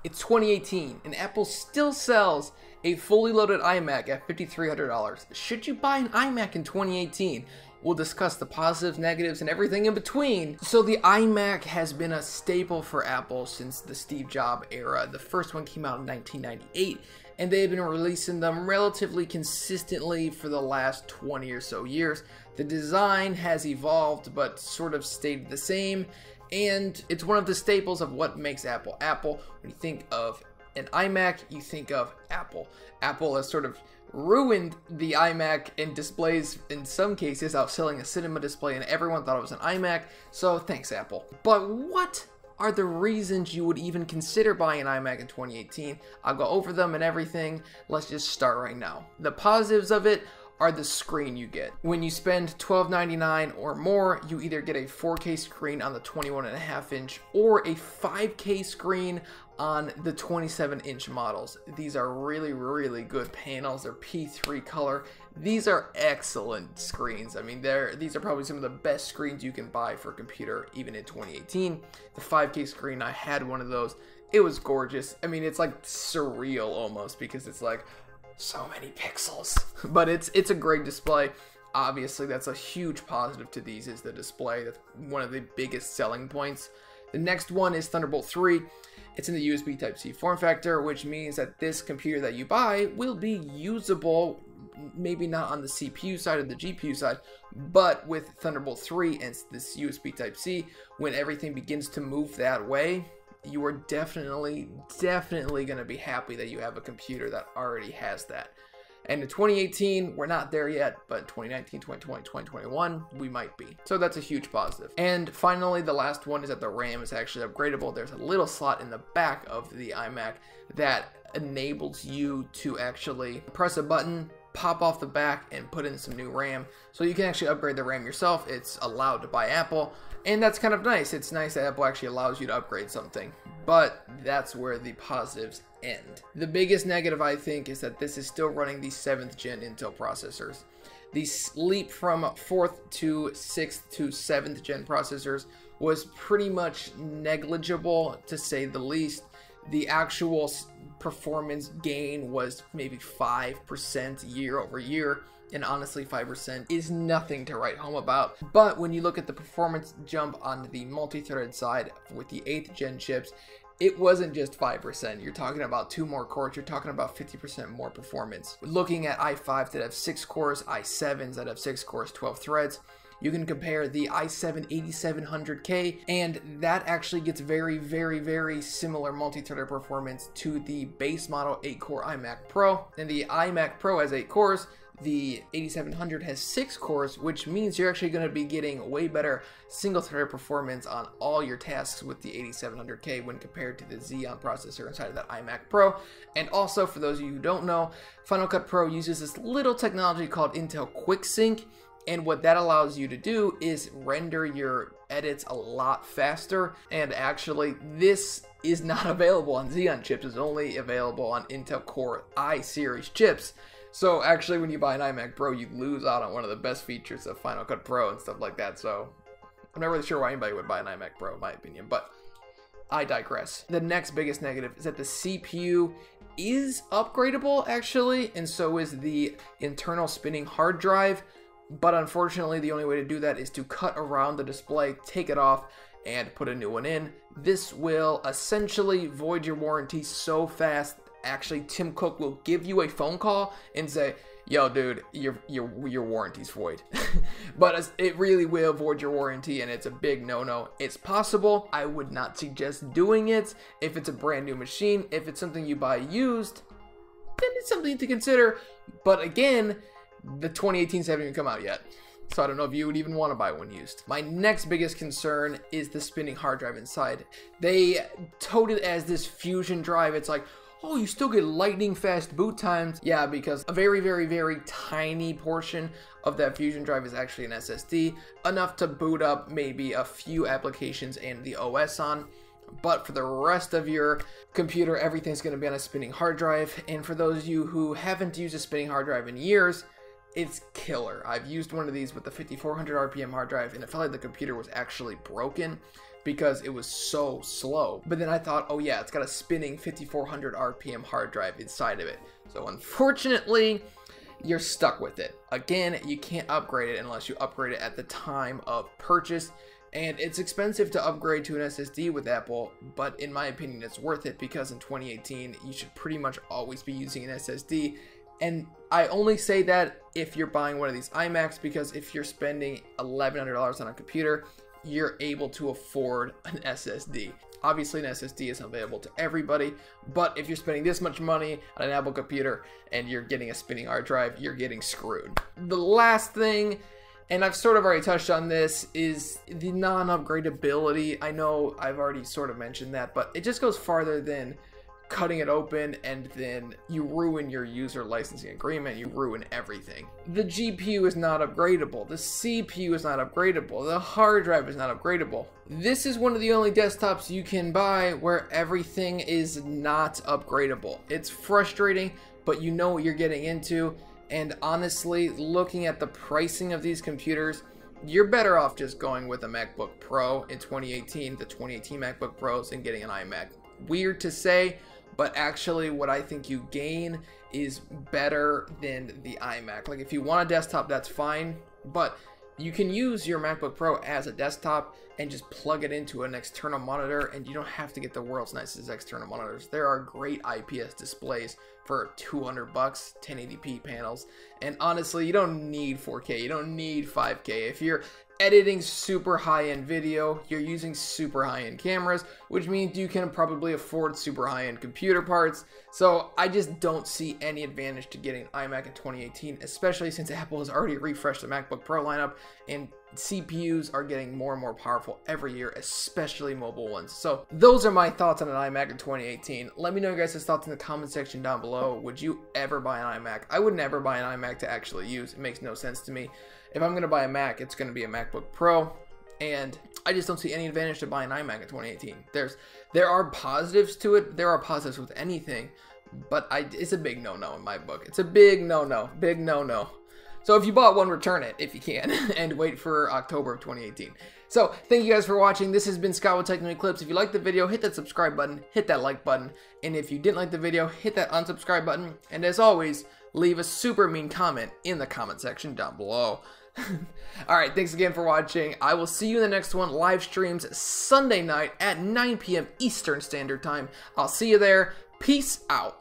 It's 2018 and Apple still sells a fully loaded iMac at $5,300. Should you buy an iMac in 2018? We'll discuss the positives, negatives, and everything in between. So the iMac has been a staple for Apple since the Steve Jobs era. The first one came out in 1998, and they've been releasing them relatively consistently for the last 20 or so years. The design has evolved, but sort of stayed the same, and it's one of the staples of what makes Apple Apple. When you think of an iMac, you think of Apple. Apple has sort of ruined the iMac in displays in some cases, outselling a cinema display, and everyone thought it was an iMac, so thanks Apple. But what are the reasons you would even consider buying an iMac in 2018? I'll go over them and everything. Let's just start right now. The positives of it are the screen you get. When you spend $12.99 or more, you either get a 4K screen on the 21.5 inch or a 5K screen on the 27-inch models. These are really, really good panels. They're P3 color. These are excellent screens. I mean, these are probably some of the best screens you can buy for a computer, even in 2018. The 5K screen, I had one of those. It was gorgeous. I mean, it's like surreal almost, because it's like so many pixels. But it's a great display. Obviously, that's a huge positive to these, is the display. That's one of the biggest selling points. The next one is Thunderbolt 3. It's in the USB Type-C form factor, which means that this computer that you buy will be usable, maybe not on the CPU side or the GPU side, but with Thunderbolt 3 and this USB Type-C, when everything begins to move that way, you are definitely going to be happy that you have a computer that already has that. And in 2018, we're not there yet, but 2019, 2020, 2021, we might be. So that's a huge positive. And finally, the last one is that the RAM is actually upgradable. There's a little slot in the back of the iMac that enables you to actually press a button, pop off the back, and put in some new RAM. So you can actually upgrade the RAM yourself. It's allowed by Apple, and that's kind of nice. It's nice that Apple actually allows you to upgrade something, but that's where the positives end. The biggest negative, I think, is that this is still running the 7th gen Intel processors. The leap from 4th to 6th to 7th gen processors was pretty much negligible, to say the least. The actual performance gain was maybe 5% year over year, and honestly 5% is nothing to write home about. But when you look at the performance jump on the multi-threaded side with the 8th gen chips, it wasn't just 5%. You're talking about 2 more cores. You're talking about 50% more performance. Looking at i5s that have 6 cores, i7s that have 6 cores, 12 threads, you can compare the i7 8700K, and that actually gets very, very, very similar multi-threaded performance to the base model 8-core iMac Pro. And the iMac Pro has 8 cores. The 8700 has 6 cores, which means you're actually going to be getting way better single-threaded performance on all your tasks with the 8700K when compared to the Xeon processor inside of that iMac Pro. And also, for those of you who don't know, Final Cut Pro uses this little technology called Intel QuickSync, and what that allows you to do is render your edits a lot faster. And actually, this is not available on Xeon chips. It's only available on Intel Core i series chips. So actually, when you buy an iMac Pro, you lose out on one of the best features of Final Cut Pro and stuff like that. So I'm not really sure why anybody would buy an iMac Pro, in my opinion, but I digress. The next biggest negative is that the CPU is upgradable, actually, and so is the internal spinning hard drive. But unfortunately, the only way to do that is to cut around the display, take it off, and put a new one in. This will essentially void your warranty so fast. Actually, Tim Cook will give you a phone call and say, yo, dude, your warranty's void. But it really will void your warranty, and it's a big no-no. It's possible. I would not suggest doing it if it's a brand new machine. If it's something you buy used, then it's something to consider. But again, the 2018s haven't even come out yet, so I don't know if you would even want to buy one used. My next biggest concern is the spinning hard drive inside. They tote it as this fusion drive. It's like, oh, you still get lightning fast boot times. Yeah, because a very, very, very tiny portion of that fusion drive is actually an SSD, enough to boot up maybe a few applications and the OS on. But for the rest of your computer, everything's going to be on a spinning hard drive. And for those of you who haven't used a spinning hard drive in years, it's killer. I've used one of these with the 5400 RPM hard drive, and it felt like the computer was actually broken because it was so slow. But then I thought, oh yeah, it's got a spinning 5400 RPM hard drive inside of it. So unfortunately, you're stuck with it. Again, you can't upgrade it unless you upgrade it at the time of purchase. And it's expensive to upgrade to an SSD with Apple, but in my opinion, it's worth it because in 2018, you should pretty much always be using an SSD. And I only say that if you're buying one of these iMacs, because if you're spending $1,100 on a computer, you're able to afford an SSD. Obviously, an SSD isn't available to everybody, but if you're spending this much money on an Apple computer and you're getting a spinning hard drive, you're getting screwed. The last thing, and I've sort of already touched on this, is the non-upgradability. I know I've already sort of mentioned that, but it just goes farther than cutting it open and then you ruin your user licensing agreement, you ruin everything. The GPU is not upgradable, the CPU is not upgradable, the hard drive is not upgradable. This is one of the only desktops you can buy where everything is not upgradable. It's frustrating, but you know what you're getting into. And honestly, looking at the pricing of these computers, you're better off just going with a MacBook Pro in 2018, the 2018 MacBook Pros, and getting an iMac. Weird to say, but actually what I think you gain is better than the iMac. Like if you want a desktop, that's fine, but you can use your MacBook Pro as a desktop and just plug it into an external monitor, and you don't have to get the world's nicest external monitors. There are great IPS displays for $200, 1080p panels, and honestly, you don't need 4K, you don't need 5K. If you're editing super high-end video, you're using super high-end cameras, which means you can probably afford super high-end computer parts. So I just don't see any advantage to getting an iMac in 2018, especially since Apple has already refreshed the MacBook Pro lineup and CPUs are getting more and more powerful every year, especially mobile ones. So those are my thoughts on an iMac in 2018. Let me know your guys' thoughts in the comment section down below. Would you ever buy an iMac? I would never buy an iMac to actually use. It makes no sense to me. If I'm going to buy a Mac, it's going to be a MacBook Pro, and I just don't see any advantage to buying an iMac in 2018. There are positives to it. There are positives with anything, but it's a big no-no in my book. It's a big no-no, big no-no. So if you bought one, return it if you can, and wait for October of 2018. So thank you guys for watching. This has been Scott with Techno Eclipse. If you liked the video, hit that subscribe button, hit that like button, and if you didn't like the video, hit that unsubscribe button. And as always, leave a super mean comment in the comment section down below. Alright, thanks again for watching. I will see you in the next one. Live streams Sunday night at 9 p.m. Eastern Standard Time. I'll see you there. Peace out.